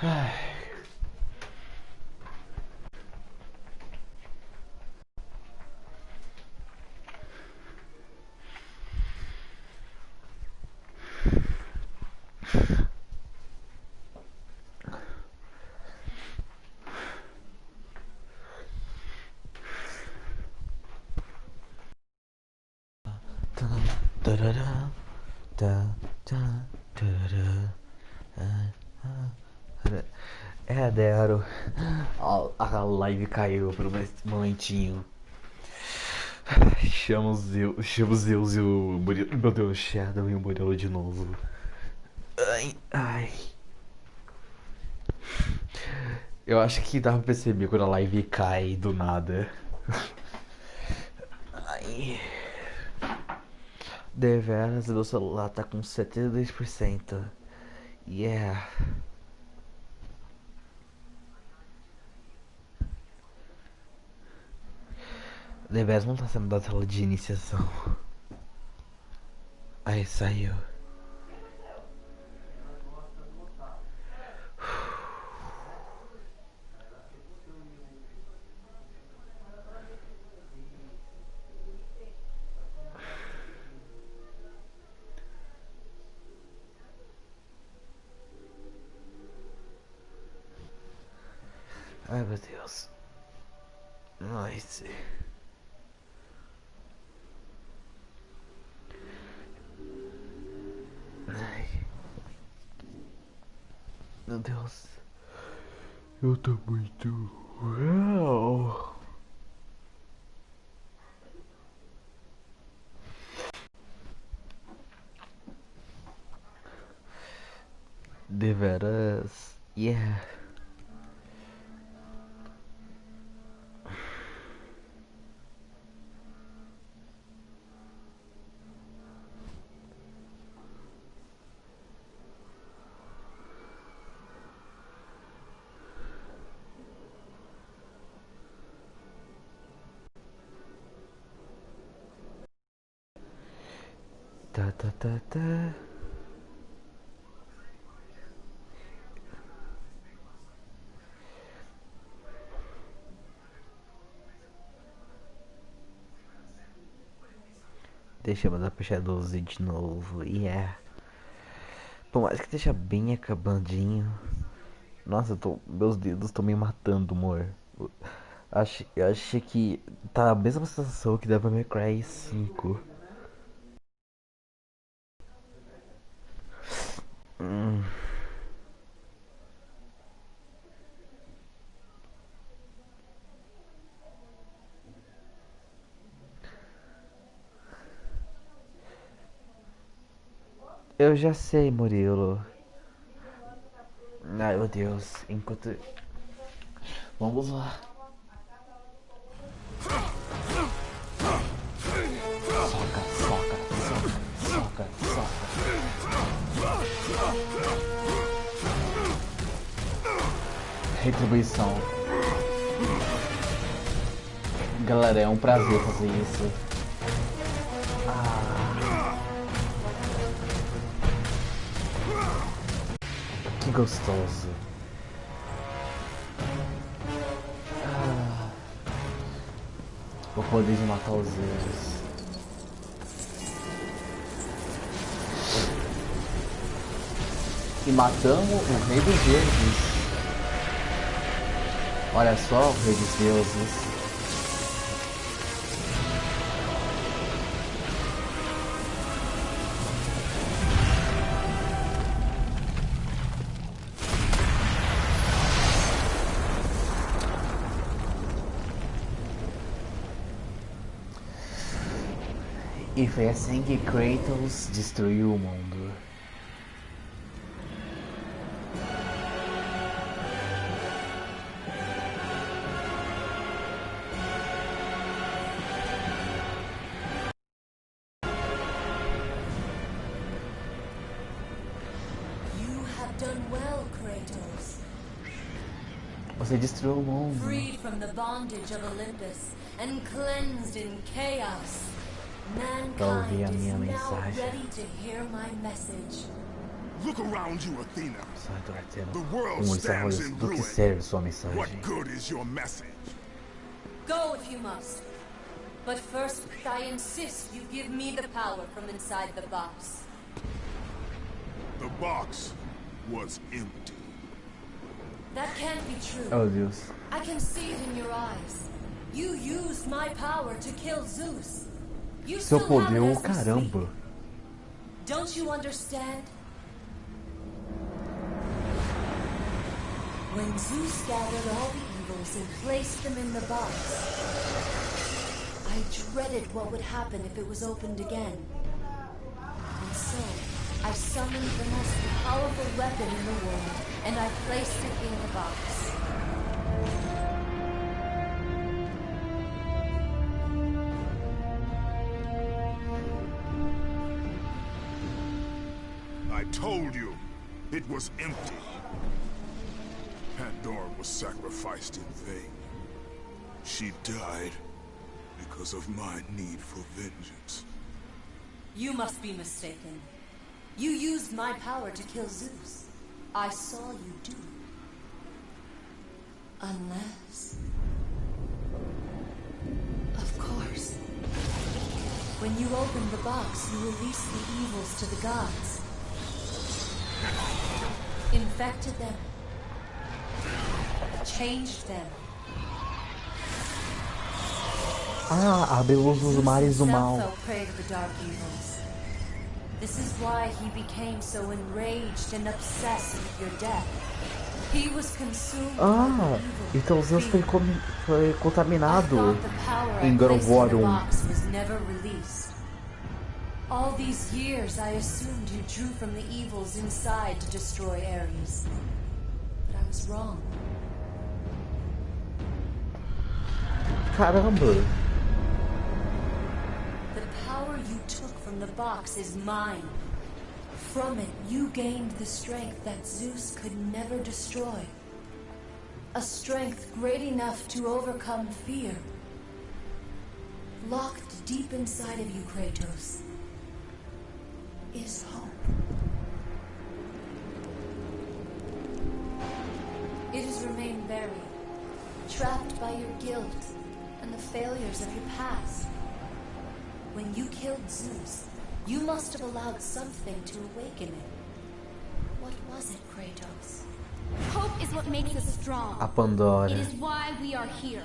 Ai. É, Dero. A live caiu por um momentinho. Chama os Zeus e o Murilo. Meu Deus, o Shadow e o Murilo de novo. Ai, ai. Eu acho que dá pra perceber quando a live cai do nada. Ai. Deveras, meu celular tá com 72%. Yeah. Deveras não tá sendo da tela de iniciação. Aí saiu. Ai meu Deus. Nice. Ai. Meu Deus. Eu tô muito. Uau. Deveras. Yeah. Tá, tá, tá, tá. Deixa eu mandar puxar 12 de novo. Yeah. Por mais que esteja bem acabandinho. Nossa, meus dedos estão me matando, amor. Eu achei que tá a mesma sensação que dava May Cry 5. Hum. Eu já sei, Murilo. Ai meu Deus, enquanto. Vamos lá. Soca, soca, soca, soca, soca. Retribuição. Galera, é um prazer fazer isso. Que gostoso. O poder de matar os erros. E matamos o rei dos deuses. Olha só o rei dos deuses. E foi assim que Kratos destruiu o mundo. Você destruiu o mundo. Freed from the bondage of Olympus and cleansed in chaos. pra ouvir a Mankind is minha now mensagem. ready to hear my message. Look around you, Athena. Sai do arteiro. The world Como está stands in do que ruin. serve sua What mensagem? good is your message? Go if you must. But first, I insist you give me the power from inside the box. The box was empty. That can't be true. Oh Deus. I can see it in your eyes. You used my power to kill Zeus. You Seu still have poder, it ô as we caramba. speak. Don't you understand? When Zeus gathered all the evils and placed them in the box, I dreaded what would happen if it was opened again. And so, I summoned the most powerful weapon in the world, and I placed it in the box. I told you, it was empty. Pandora was sacrificed in vain. She died because of my need for vengeance. You must be mistaken. You used my power to kill Zeus. I saw you do it. Unless... Of course. When you opened the box, you released the evils to the gods. Infected them. Changed them. Ah, abre luz dos mares do Zeus mal. himself fell prey to the dark evils. This is why he became so enraged and obsessed with your death. He was consumed Ah, by the evil então Zeus foi, foi I contaminado thought the power em I God of placed in War the 1. box was never released. All these years I assumed you drew from the evils inside to destroy Ares. But I was wrong. Caramba! The power you took from the box is mine. From it, you gained the strength that Zeus could never destroy. A strength great enough to overcome fear. Locked deep inside of you, Kratos, is hope. It has remained buried, trapped by your guilt and the failures of your past. When you killed Zeus, you must have allowed something to awaken it. What was it, Kratos? Hope is what makes us strong. A Pandora. It is why we are here.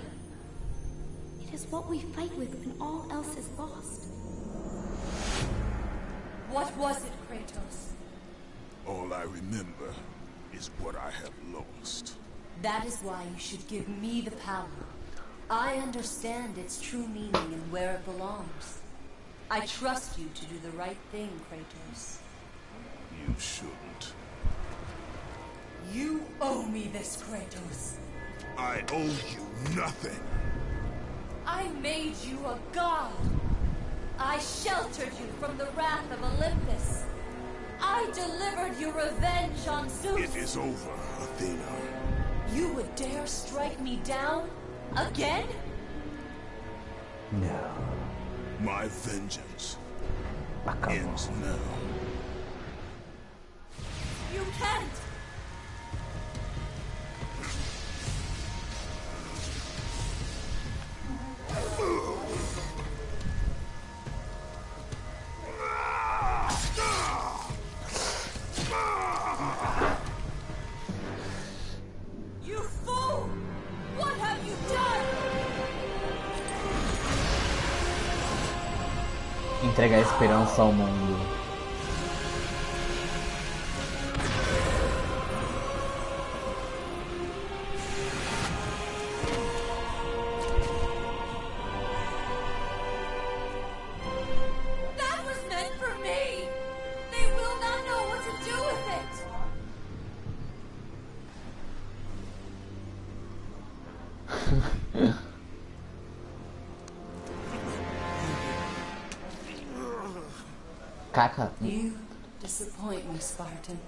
It is what we fight with when all else is lost. What was it, Kratos? All I remember is what I have lost. That is why you should give me the power. I understand its true meaning and where it belongs. I trust you to do the right thing, Kratos. You shouldn't. You owe me this, Kratos. I owe you nothing. I made you a god. I sheltered you from the wrath of Olympus. I delivered you revenge on Zeus. It is over, Athena. You would dare strike me down? Again? No. My vengeance Acabou. ends now. You can't! You fool! What have you done? Entregar esperança ao mundo. That was meant for me! They will not know what to do with it! Caca. You disappoint me, Spartan.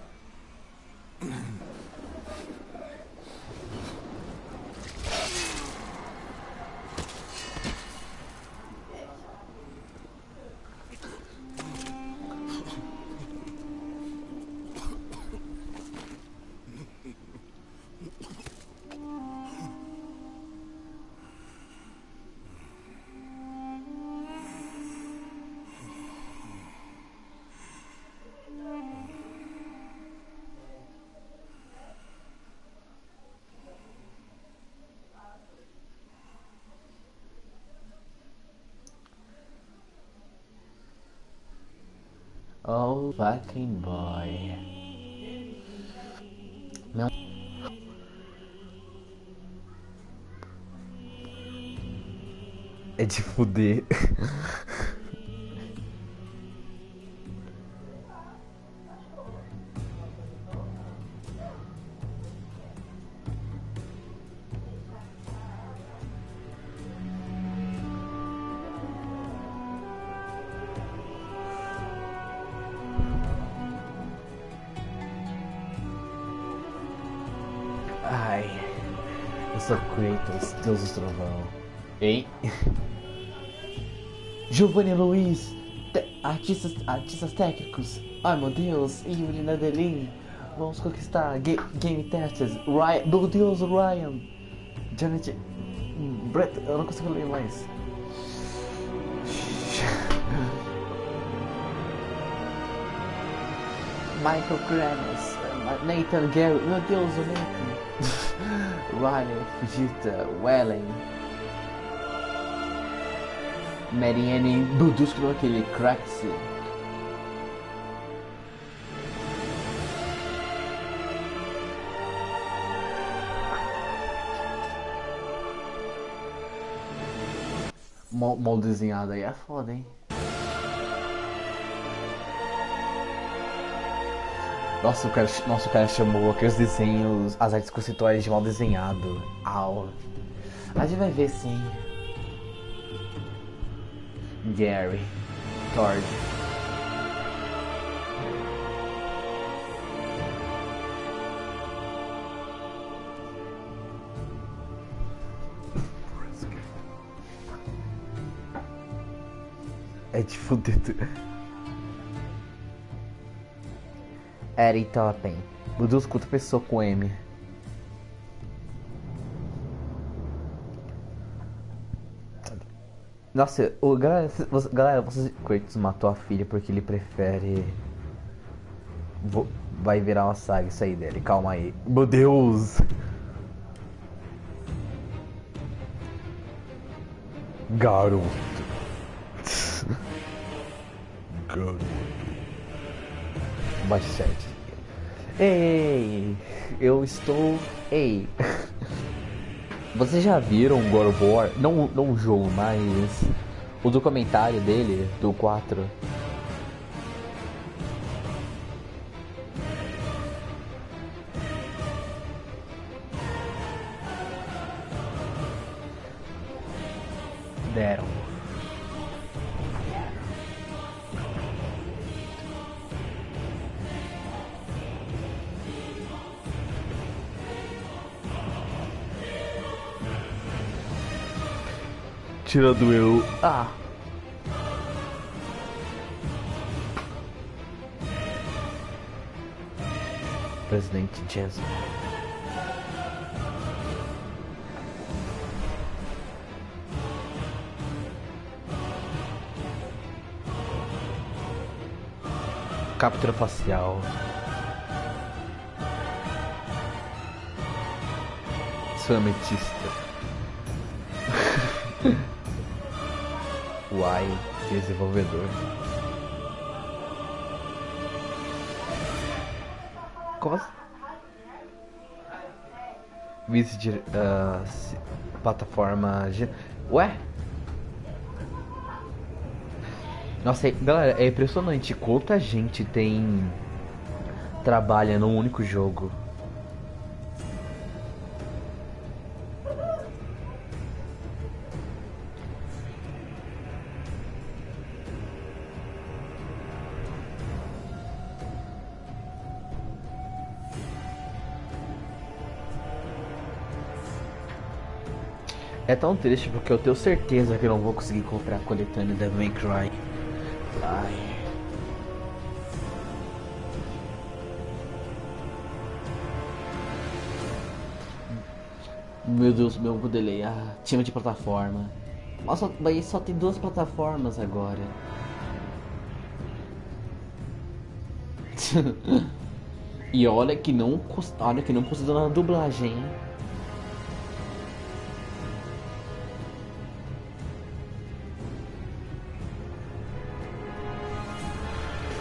Fucking boy. Não. É de fuder. Ai, eu sou Kratos, Deus do Trovão. Hein? Giovanni Luiz, artistas técnicos. Ai meu Deus, Yuri Nadelin. Vamos conquistar Game Testers. Ryan, meu Deus, Ryan. Janet. Brett, eu não consigo ler mais. Michael Kranos, Nathan Gary, meu Deus, o Nathan. Ryan, Fujita, Wellen, Marianne, Budusco, aquele Craxi. Mal desenhado aí é foda, hein? Nossa, o cara chamou aqueles desenhos, as artes conceituais de mal desenhado. Au. A gente vai ver sim. Gary. Tord. É de fuder tudo. Eri Toppen. O Deus culto pessoa com M. Nossa, galera, vocês Kratos matou a filha porque ele prefere. Vai virar uma saga isso aí dele, calma aí. Meu Deus! Garoto. Garoto. Baixe 7. Ei, eu estou. Ei. Vocês já viram God of War? Não o jogo, mas o documentário dele, do 4. Deram. Tirando eu. Ah! Presidente Jesus. Captura facial. Sou ametista. Uai, desenvolvedor. Como assim? Vice plataforma. Ué? Nossa, galera, é impressionante quanta gente trabalha num único jogo. É tão triste porque eu tenho certeza que eu não vou conseguir comprar a coletânea da May Cry. Ai. Meu Deus, meu delay. Ah, time de plataforma. Nossa, mas só tem 2 plataformas agora. E olha que não precisa na dublagem, hein?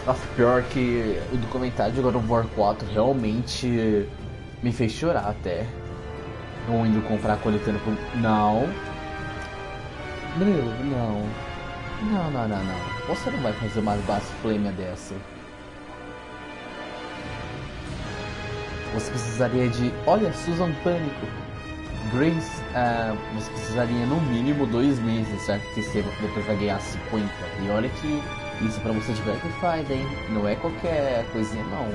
Nossa, pior que o documentário de God of War 4 realmente me fez chorar até. Eu indo comprar coletânea pro. Não. Meu, não. Não, não, não, não. Você não vai fazer uma blasfêmia dessa. Você precisaria de. Olha, Susan Pânico. Grace, você precisaria no mínimo 2 meses já que você depois vai ganhar 50. E olha que isso pra você de Verified, hein? Não é qualquer coisinha, não.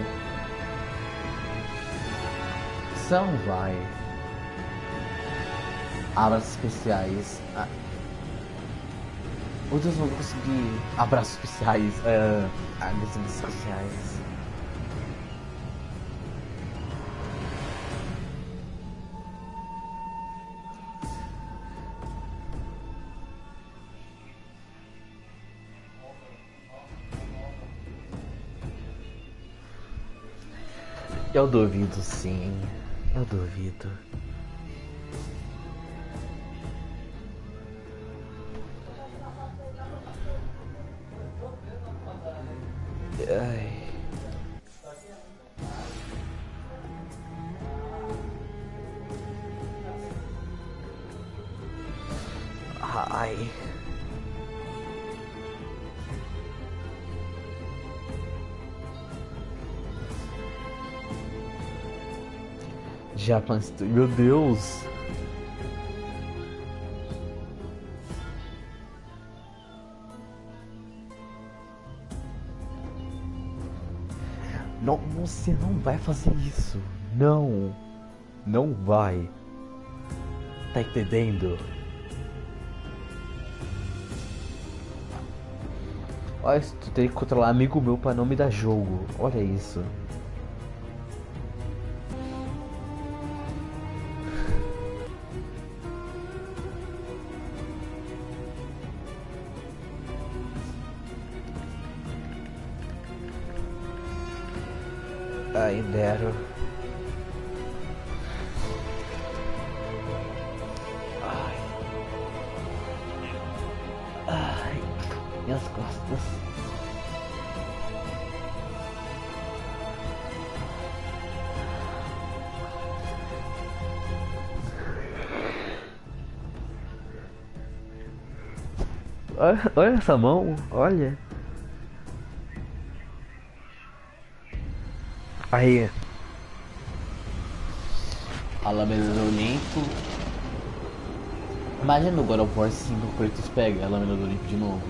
São, vai. Abraços especiais. Meu Deus, não vou conseguir. Abraços especiais. Abraços especiais. Eu duvido, sim. Eu duvido. Ai. Ai. Japan Studio. Meu Deus. Não, você não vai fazer isso. Não. Não vai. Tá entendendo? Olha, tu tem que controlar amigo meu pra não me dar jogo. Olha isso. Ai, Nero. Ai. Ai. Minhas costas. Olha essa mão, olha. Aí. A lâmina do Olimpo. Imagina o God of War 5 o Kratos pega a lâmina do Olimpo de novo.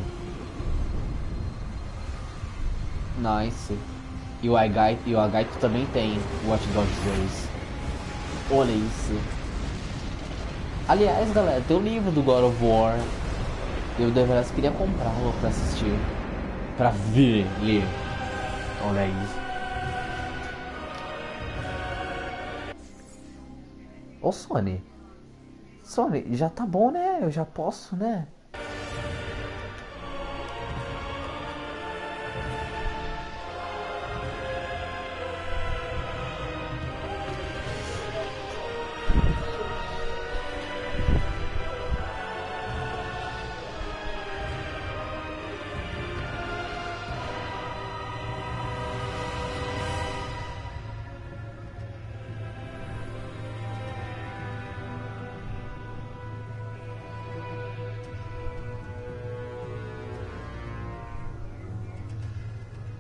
Nice. E o Agaito também tem o Watch Dogs 2. Olha isso. Aliás, galera, tem o livro do God of War. Eu deveras queria comprá-lo pra assistir. Pra ver, ler. Olha isso. Ô Sony. Sony, já tá bom, né? Eu já posso, né?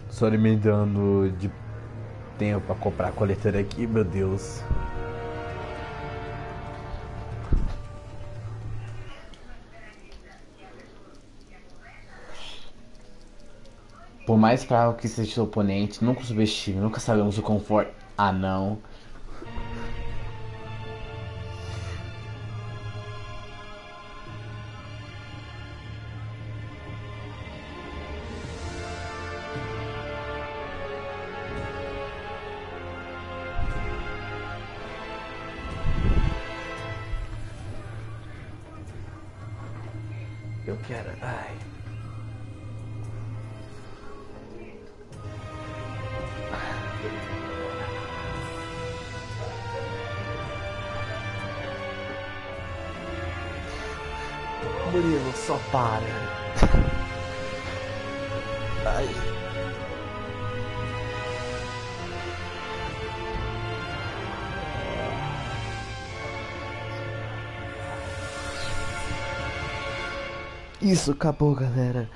Sony me dando de tempo pra comprar a coletânea aqui, meu Deus. Por mais fraco que seja o oponente, nunca subestime, nunca sabemos o conforto. Ah, não. Eu quero. Ai. Murilo, só para. Ai. Isso, acabou, galera.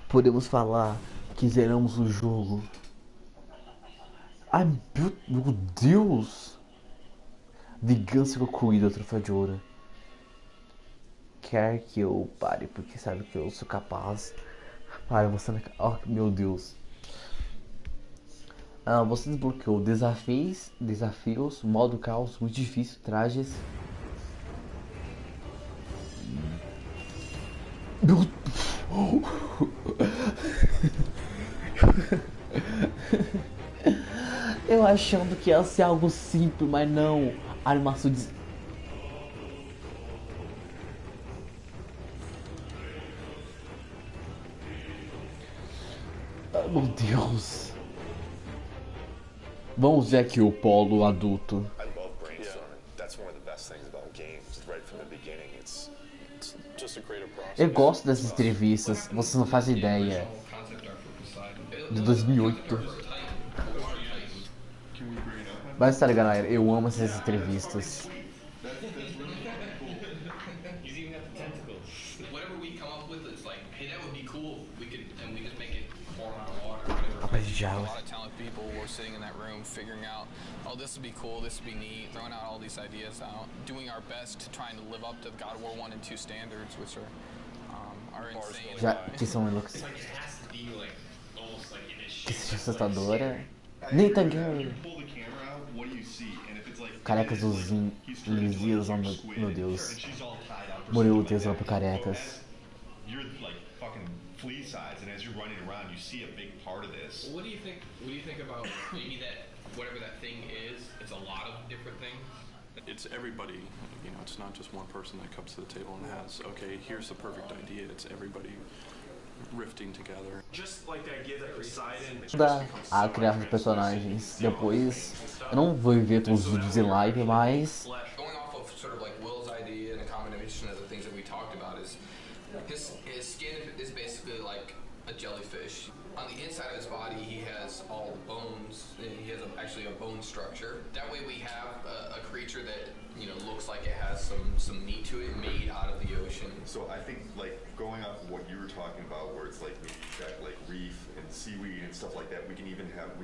Podemos falar que zeramos o jogo. Ai, meu Deus! Vingança concluída, troféu de ouro. Quer que eu pare, porque sabe que eu sou capaz. Pare, você não... Oh, meu Deus. Você desbloqueou desafios, modo caos, muito difícil, trajes. Meu... Eu achando que ia ser algo simples, mas não. A animação de... Meu Deus. Vamos ver aqui o polo adulto. Eu gosto dessas entrevistas, você não faz ideia. De 2008. Mas tá ligado, galera, eu amo essas entrevistas. Rapaz de água. Oh, this would be cool, this would be neat, throwing out all these ideas out, doing our best to trying to live up to God of War 1 and 2 standards, which are insane. Já, que são looks. Que seja assustadora. Nathan Gary. Carecas dos Lisias, oh meu Deus. Morreu o tesão por carecas. Flea size, and as you're running around, you see a big part of this. What do you think? What do you think about maybe that whatever that thing is? It's a lot of different things. It's everybody. You know, it's not just one person that comes to the table and has, okay, here's the perfect idea. It's everybody rifting together. Just like the idea that Poseidon A criar os personagens. Depois, eu não vou ver todos os vídeos em live, mas Going off of sort of like Will's idea and a combination of the things that we talked about is his skin is basically like a jellyfish. On the inside of his body, he has all the bones. He has actually a bone structure. That way, we have a creature that looks like it has some meat to it, made out of the ocean. So I think like going off of what you were talking about, where it's like we've got like reef and seaweed and stuff like that. We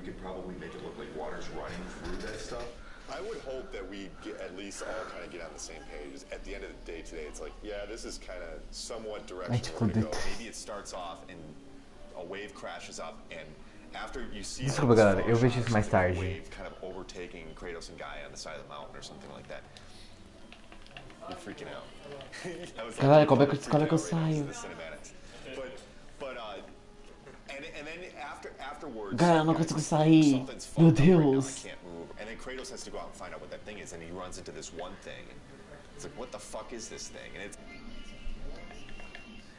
could probably make it look like water's running through that stuff. I would hope that we at least all kind of get on the same page. At the end of the day today, it's like, yeah, this is kind of somewhat direction we're gonna go. Maybe it starts off and a wave crashes up, and after you see desculpa, galera, eu vejo isso mais a tarde. wave kind of overtaking Kratos and Gaia on the side of the mountain or something like that. You're freaking out. I was like, Galera, como é que eu saio? And then afterwards, Galera, eu não consigo sair. Meu Deus. and then Kratos has to go out and find out what that thing is, and he runs into this one thing, and it's like, what the fuck is this thing?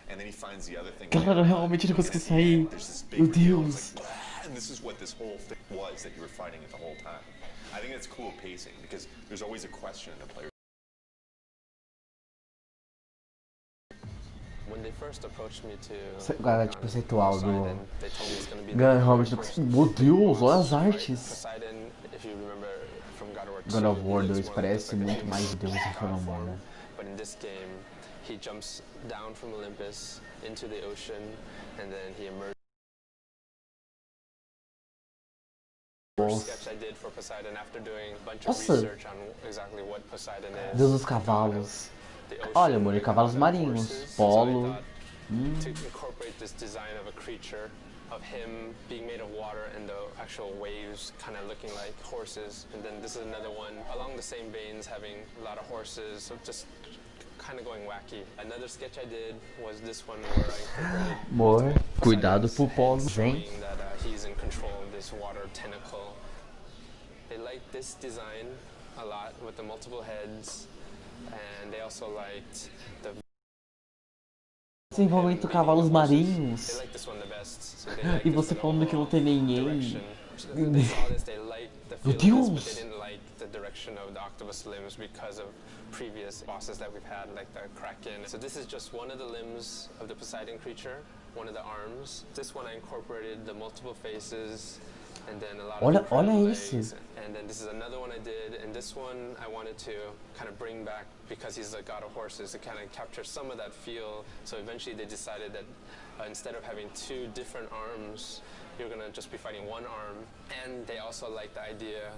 And then he finds the other thing. Galera, eu realmente não consigo sair. Meu Deus. And this is what this whole thing was that you were fighting it the whole time. I think it's cool pacing because there's always a question in the player. When they first approached me to Galera, tipo esse ritual do... Galera, realmente não consigo... Meu Deus, olha as artes. God of War 2 parece muito mais Deus do que o amor. But in this game, he jumps down from Olympus into the ocean, and then he emerges. First sketch I did for Poseidon after doing a bunch of research on exactly what Poseidon is. Deus dos cavalos. Olha, amor, cavalos marinhos. Polo. To incorporate this design of a creature, of him being made of water and the actual waves kind of looking like horses. And then this is another one along the same veins, having a lot of horses, so just kind of going wacky. Another sketch I did was this one where I incorporated Amor, cuidado pro polo, hein? that he's in control of this water tentacle. They like this design a lot with the multiple heads, and they also liked the desenvolvimento cavalos marinhos. E você falando que não tem ninguém. Meu Deus! The direction of the octopus limbs because of previous bosses that we've had, like the Kraken. So this is just one of the limbs of the Poseidon creature, one of the arms. This one I incorporated the multiple faces and then a lot of Olha legs, esse. and then this is another one I did, and this one I wanted to kind of bring back because he's the god of horses to kind of capture some of that feel. So eventually they decided that instead of having two different arms, you're gonna just be fighting one arm, and they also like the idea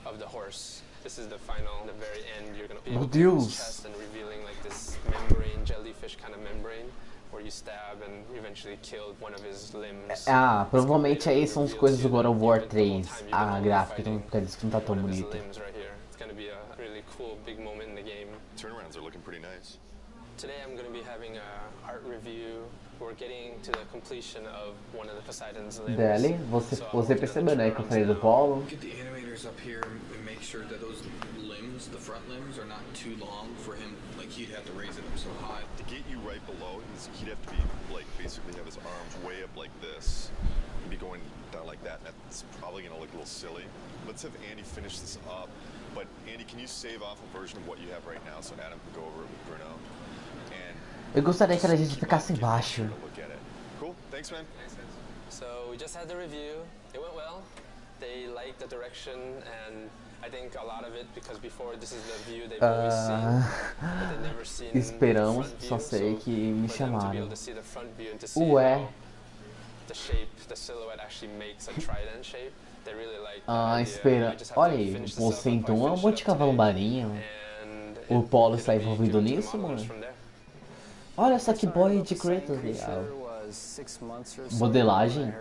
of the horse. This is the final, the very end. You're gonna be able to open his chest and revealing like this membrane, jellyfish kind of membrane, where you stab and eventually kill one of his limbs. Ah, provavelmente aí são as coisas do God of War 3. A gráfica, então por isso que não tá tão bonito. It's gonna be a really cool big moment in the game. Turnarounds are looking pretty nice. Today I'm going to be having a art review. We're getting to the completion of one of the Poseidon's limbs. Dele, você percebeu, né, que eu falei do polo? Get the animators up here and make sure that those limbs, the front limbs, are not too long for him. Like he'd have to raise it up so high. To get you right below, he'd have to be like basically have his arms way up like this. He'd be going down like that, and that's probably going to look a little silly. Let's have Andy finish this up. But Andy, can you save off a version of what you have right now so Adam can go over it with Bruno? Eu gostaria que a gente ficasse embaixo. Cool, thanks man. So we just had the review. It went well. They liked the direction, and I think a lot of it because before this is the view they've always seen, but they've never seen. Esperamos, só sei que me chamaram. Ué. The shape, the silhouette actually makes a trident shape. They really like. Espera. Olha aí, você então é um monte de cavalo marinho. O Polo está envolvido nisso, mano? Olha só que boy de Kratos, modelagem.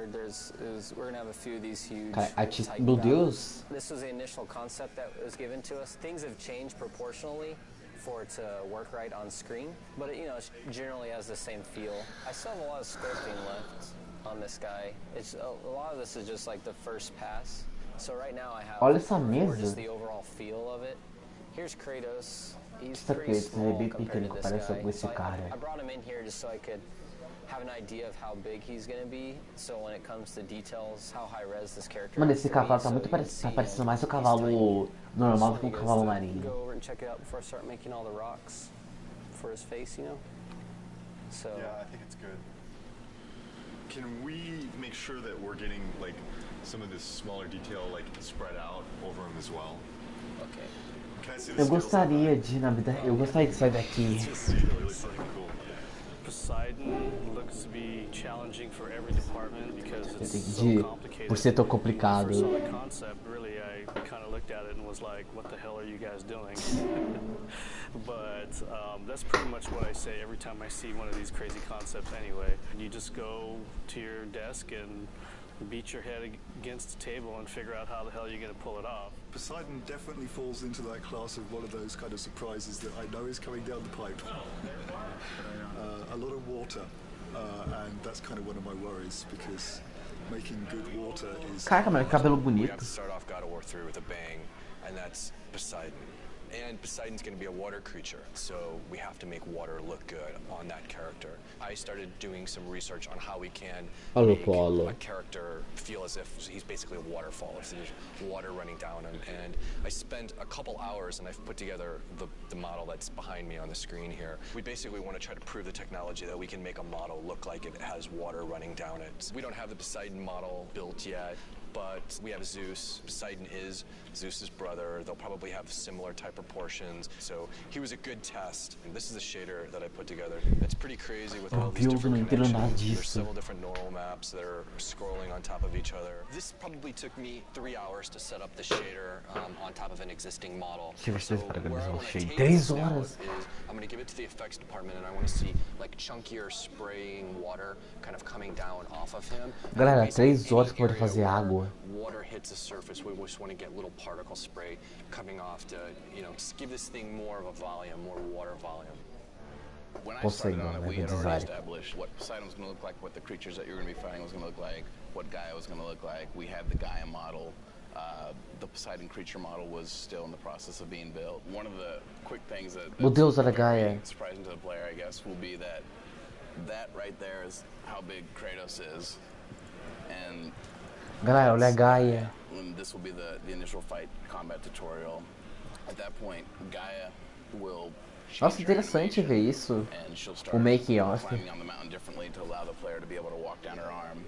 Artista, meu Deus. This was the initial concept that was given to us. Things have changed proportionally for it to work right on screen, but it, it generally has the same feel. I still have a lot of sculpting left on this guy. It's a lot of this is just like the first pass. So right now I have olha essa mesa. Just the overall feel of it. Here's Kratos. He's Essa pretty small é bem compared to pequeno, this parece guy. com esse So cara. I brought him in here just so I could have an idea of how big he's gonna be. So when it comes to details, how high res this character. Mano, esse cavalo tá muito parecido, tá parecendo mais o cavalo normal do que o cavalo marinho. Go over and check it out before I start making all the rocks for his face, So yeah, I think it's good. Can we make sure that we're getting like some of this smaller detail like spread out over him as well? Okay. Eu gostaria de, na vida, eu gostaria de sair daqui. Poseidon looks to be challenging for every department because it's so complicated. Por ser tão complicado. First on the concept, really, I kind of looked at it and was like, "What the hell are you guys doing?" But that's pretty much what I say every time I see one of these crazy concepts. Anyway, you just go to your desk and beat your head against the table and figure out how the hell you're going to pull it off. Poseidon definitely falls into that class of one of those kind of surprises that I know is coming down the pipe. A lot of water, and that's kind of one of my worries because making good water is. Caraca, mano, cabelo bonito. We have to start off God of War 3 with a bang, and that's Poseidon. And Poseidon's going to be a water creature, so we have to make water look good on that character. I started doing some research on how we can make a character feel as if he's basically a waterfall, if there's water running down him. And I spent a couple hours and I've put together the model that's behind me on the screen here. We basically want to try to prove the technology that we can make a model look like it has water running down it. We don't have the Poseidon model built yet, but we have Zeus. Poseidon is Zeus's brother. They'll probably have similar type proportions. So he was a good test. And this is a shader that I put together. It's pretty crazy with all these different connections. There's several different neural maps that are scrolling on top of each other. This probably took me 3 hours to set up the shader on top of an existing model. So where I want to take this now is I'm going to give it to the effects department and I want to see like chunkier spraying water kind of coming down off of him. Galera, 3 horas pra poder fazer água. Water hits the surface, we just want to get little particle spray coming off to, just give this thing more of a volume, more water volume. When I started on it, we had already established what Poseidon was going to look like, what the creatures that you're going to be fighting was going to look like, what Gaia was going to look like. We had the Gaia model. The Poseidon creature model was still in the process of being built. One of the quick things that's surprising to the player, I guess, will be that right there is how big Kratos is. And galera, olha a Gaia. This will be the initial fight combat tutorial. At that point, Gaia will. Nossa, interessante ver isso. O making off. Climbing on the mountain differently to allow the player to be able to walk down her arm.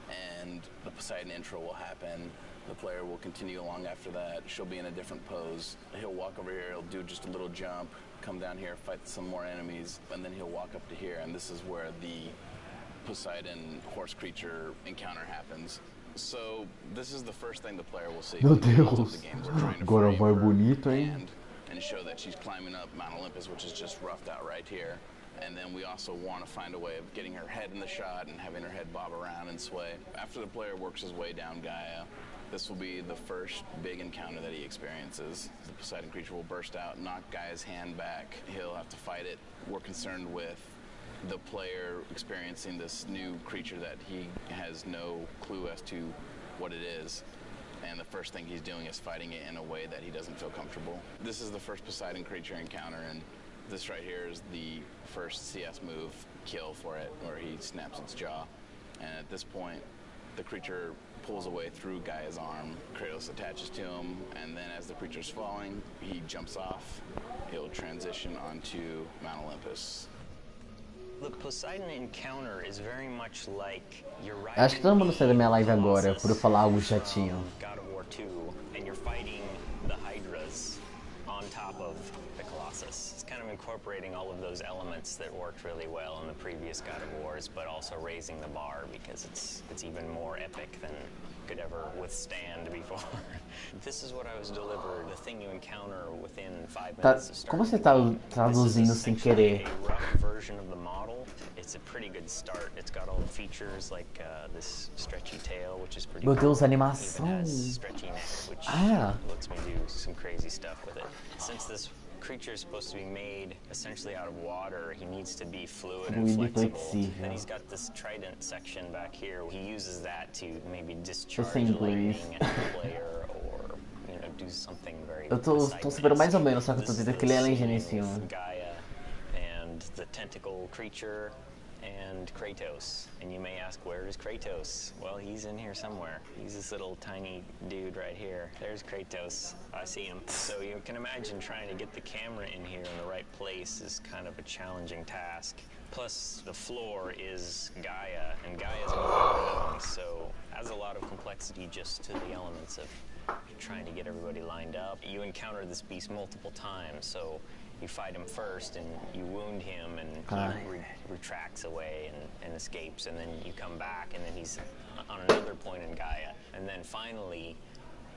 and the Poseidon intro will happen. The player will continue along after that. She'll be in a different pose. He'll walk over here, he'll do just a little jump, come down here, fight some more enemies, and then he'll walk up to here, and this is where the Poseidon horse creature encounter happens. So this is the first thing the player will see. Meu Deus, agora vai bonito, hein? And show that she's climbing up Mount Olympus, which is just roughed out right here. And then we also want to find a way of getting her head in the shot and having her head bob around and sway. After the player works his way down Gaia, this will be the first big encounter that he experiences. The Poseidon creature will burst out, knock Gaia's hand back. He'll have to fight it. We're concerned with the player experiencing this new creature that he has no clue as to what it is. And the first thing he's doing is fighting it in a way that he doesn't feel comfortable. This is the first Poseidon creature encounter, and this right here is the first CS move kill for it, where he snaps its jaw. And at this point, the creature pulls away through Gaia's arm. Kratos attaches to him, and then as the creature's falling, he jumps off. He'll transition onto Mount Olympus. The Poseidon encounter is very much like you're riding Acho que todo mundo sai da minha live agora por eu falar algo chatinho. God of War 2, and you're fighting the Hydras on top of the Colossus. It's kind of incorporating all of those elements that worked really well in the previous God of Wars, but also raising the bar because it's even more epic than could ever withstand before. This is what I was delivered, the thing you encounter within 5 minutes of starting. Como você tá traduzindo sem querer? A rough version of the model. It's a pretty good start. It's got all the features like this stretchy tail, which is pretty Meu cool. Deus, animação. Even has stretchy neck, which lets me do some crazy stuff with it. Since this creature is supposed to be made essentially out of water, he needs to be fluid and flexible. Then he's got this trident section back here. He uses that to maybe discharge lightning at the player or, you know, do something very. Eu tô sabendo mais ou menos, só que eu tô tendo aquele legenda em cima. Gaia and the tentacle creature and Kratos. And you may ask, where is Kratos? Well, he's in here somewhere. He's this little tiny dude right here. There's Kratos. I see him. So you can imagine trying to get the camera in here in the right place is kind of a challenging task. Plus, the floor is Gaia, and Gaia's moving around, so adds a lot of complexity just to the elements of trying to get everybody lined up. You encounter this beast multiple times, so you fight him first and you wound him and he retracts away and escapes, and then you come back and then he's on another point in Gaia, and then finally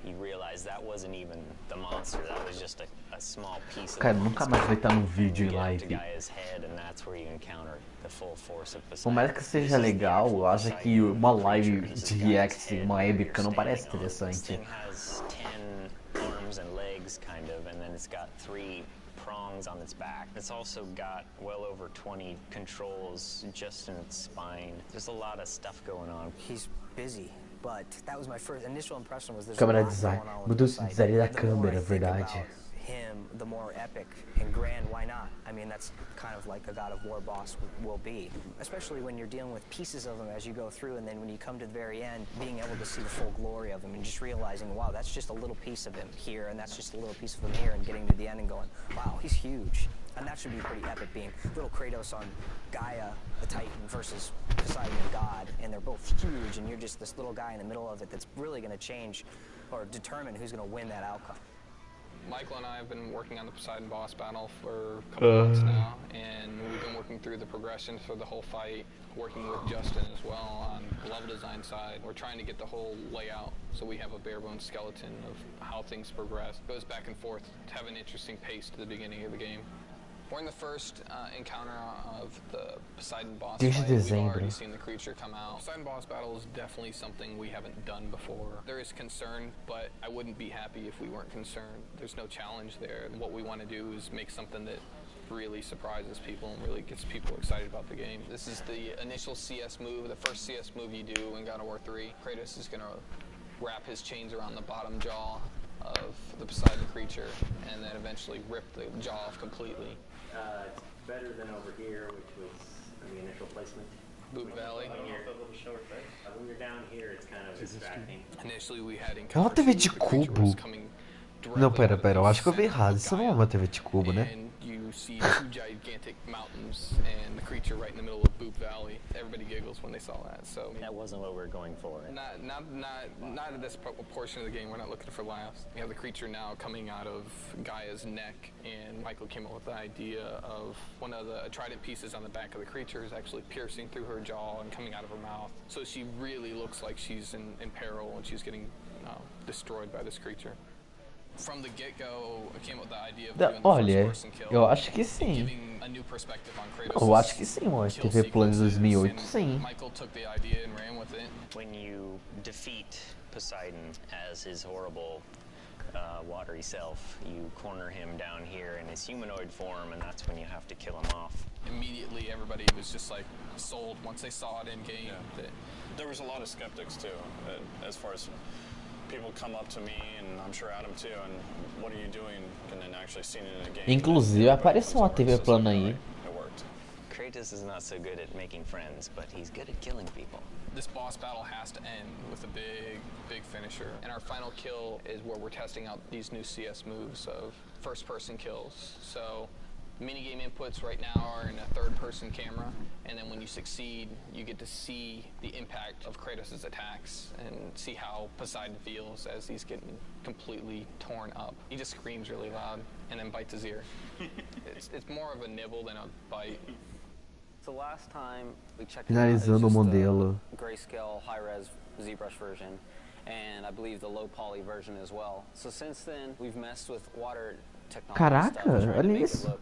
you realize that wasn't even the monster, that was just a small piece of Cara, nunca mais vai estar num vídeo em live. Gaia's head, and that's where you encounter the full force of Por mais que seja legal, eu acho que uma live de react em uma webcam não parece interessante. It has 10 arms and legs kind of, and then it's got 3 prongs on its back. It's also got well over 20 controls just in its spine. There's a lot of stuff going on. He's busy, but that was my first initial impression was there's Câmera a lot design. going on with Mudou o Poseidon. design da The more câmera, I think verdade. about him, the more epic and grand, why not? I mean, that's kind of like a God of War boss will be, especially when you're dealing with pieces of him as you go through, and then when you come to the very end, being able to see the full glory of him and just realizing, wow, that's just a little piece of him here, and that's just a little piece of him here, and getting to the end and going, wow, he's huge. And that should be pretty epic, being little Kratos on Gaia, the Titan, versus Poseidon, the god, and they're both huge, and you're just this little guy in the middle of it that's really going to change or determine who's going to win that outcome. Michael and I have been working on the Poseidon boss battle for a couple months now, and we've been working through the progressions for the whole fight, working with Justin as well on the level design side. We're trying to get the whole layout so we have a bare bones skeleton of how things progress. It goes back and forth to have an interesting pace to the beginning of the game. We're in the first encounter of the Poseidon boss fight. We've already seen the creature come out. Poseidon boss battle is definitely something we haven't done before. There is concern, but I wouldn't be happy if we weren't concerned. There's no challenge there. What we want to do is make something that really surprises people and really gets people excited about the game. This is the initial CS move, the first CS move you do in God of War 3. Kratos is going to wrap his chains around the bottom jaw of the Poseidon creature and then eventually rip the jaw off completely. It's better than over here, which was the initial placement. Boot Valley. When you're down here, it's kind of distracting. Initially, we had É uma TV de cubo. Não, pera, eu acho que eu vi errado. Isso não é uma TV de cubo, né? You see two gigantic mountains and the creature right in the middle of Boop Valley. Everybody giggles when they saw that. So that wasn't what we're going for. Not in this portion of the game. We're not looking for laughs. We have the creature now coming out of Gaia's neck, and Michael came up with the idea of one of the trident pieces on the back of the creature is actually piercing through her jaw and coming out of her mouth. So she really looks like she's in peril and she's getting destroyed by this creature. From the get-go, I came up with the idea of doing the first-person kill, eu acho que sim. giving a new perspective on Kratos. Eu acho que sim, amor. TV Plano de 2008, sim. Michael took the idea and ran with it. When you defeat Poseidon as his horrible watery self, you corner him down here in his humanoid form, and that's when you have to kill him off. Immediately, everybody was just like sold once they saw it in game. Yeah. There was a lot of skeptics too, as far as people come up to me, and I'm sure Adam too, and what are you doing? And then actually seeing it in a game. Inclusive, apareceu uma TV plana aí. It worked. Kratos is not so good at making friends, but he's good at killing people. This boss battle has to end with a big finisher. And our final kill is where we're testing out these new CS moves of first-person kills. So minigame inputs right now are in a third-person camera, and then when you succeed, you get to see the impact of Kratos' attacks and see how Poseidon feels as he's getting completely torn up. He just screams really loud and then bites his ear. It's more of a nibble than a bite. So last time we checked Finalizando o modelo. Grayscale high-res ZBrush version, and I believe the low poly version as well. So since then, we've messed with water technology. Caraca, olha isso.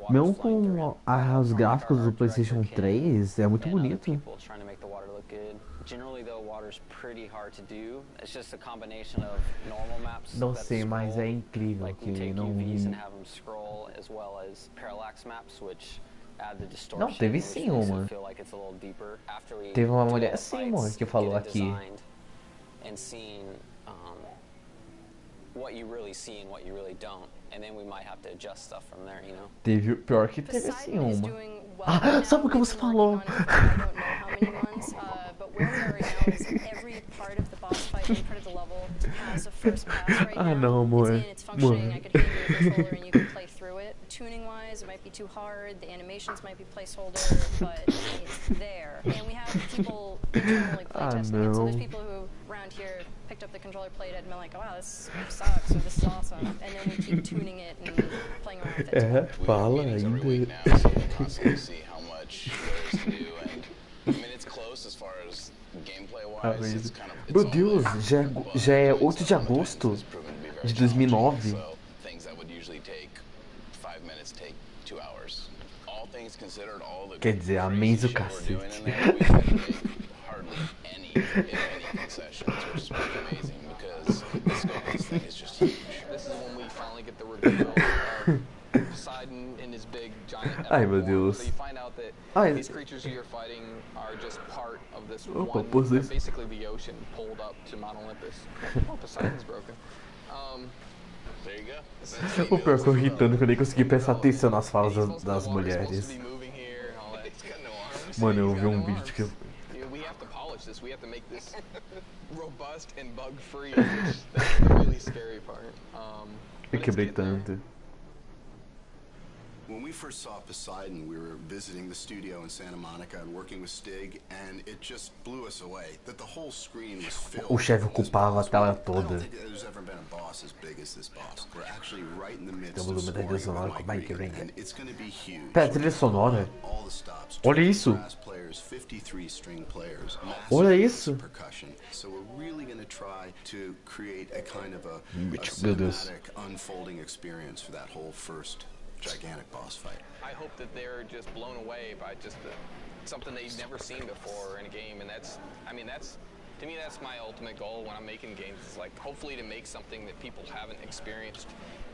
Mesmo com os gráficos do PlayStation 3, é muito bonito. Não sei, mas é incrível que não teve sim uma. Teve uma mulher sim, amor, que falou aqui. What you really see and what you really don't, and then we might have to adjust stuff from there, you know. Teve, pior que teve sim uma. Ah, sabe o que você falou? Ah, não, amor. Mano. Tuning wise, it might be too hard, the animations might be placeholder, but it's there. And we have people internally playtesting it, so there's people who around here picked up the controller, played it, and been like, oh, wow, this sucks, or this is awesome. And then we keep tuning it and playing around with it. Fala ainda. Constantly see how much there is to do, and I mean, it's close as far as gameplay wise. It's kind of, meu Deus, já é 8 de agosto de 2009. Quer dizer, amém o cacete. Ai, meu Deus. Ai, these creatures you're fighting are just part of this opa, one, basically the ocean pulled up to Mount Olympus. Oh, Poseidon's broken. There you go. O pior que eu irritando que eu nem consegui prestar atenção nas falas das mulheres. Mano, eu vi um vídeo que we have to polish this. We have to make this robust and bug-free. That's the really scary part. Eu quebrei tanto. When we first saw Poseidon, we were visiting the studio in Santa Monica and working with Stig, and it just blew us away that the whole screen was filled. O chefe ocupava a tela toda. I don't think there's ever been a boss as big as this boss. We're actually right in the midst of scoring Mike Green, and it's going to be huge. Pera, trilha sonora. All the stops. Olha isso. Brass players, 53 string players. Olha isso. Percussion. So we're really going to try to create a kind of a cinematic unfolding experience for that whole first gigantic boss fight. I hope that they're just blown away by just something they've never seen before in a game, and that's, I mean, to me, that's my ultimate goal when I'm making games. Is like hopefully to make something that people haven't experienced,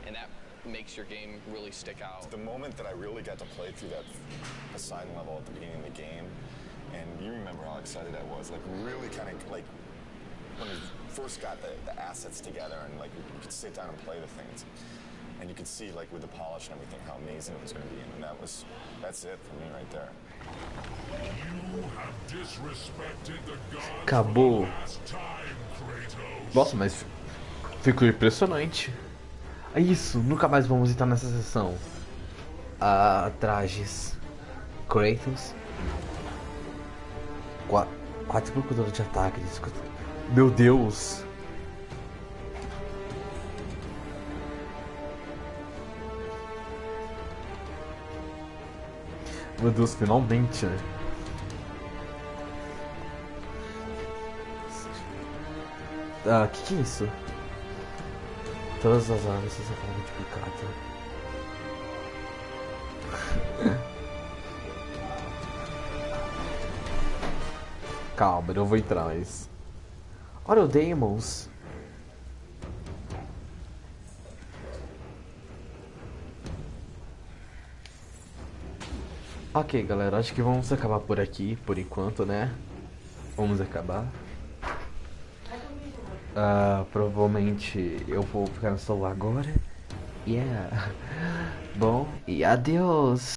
and that makes your game really stick out. The moment that I really got to play through that Poseidon level at the beginning of the game, and you remember how excited I was, like really kind of like when we first got the assets together, and like we could sit down and play the things. And you could see, like, with the polish and everything, how amazing it was going to be. And that's it for me right there. Acabou. Nossa, mas ficou impressionante. É isso, nunca mais vamos entrar nessa sessão. trajes. Kratos. 4 procuradoras de ataque. Meu Deus. Meu Deus, finalmente, né? Que é isso? Todas as armas são forma multiplicada. Calma, eu vou entrar, mas... Olha o Demons. Ok, galera, acho que vamos acabar por aqui, por enquanto, né? Vamos acabar. Provavelmente eu vou ficar no celular agora. Yeah. Bom, e adeus.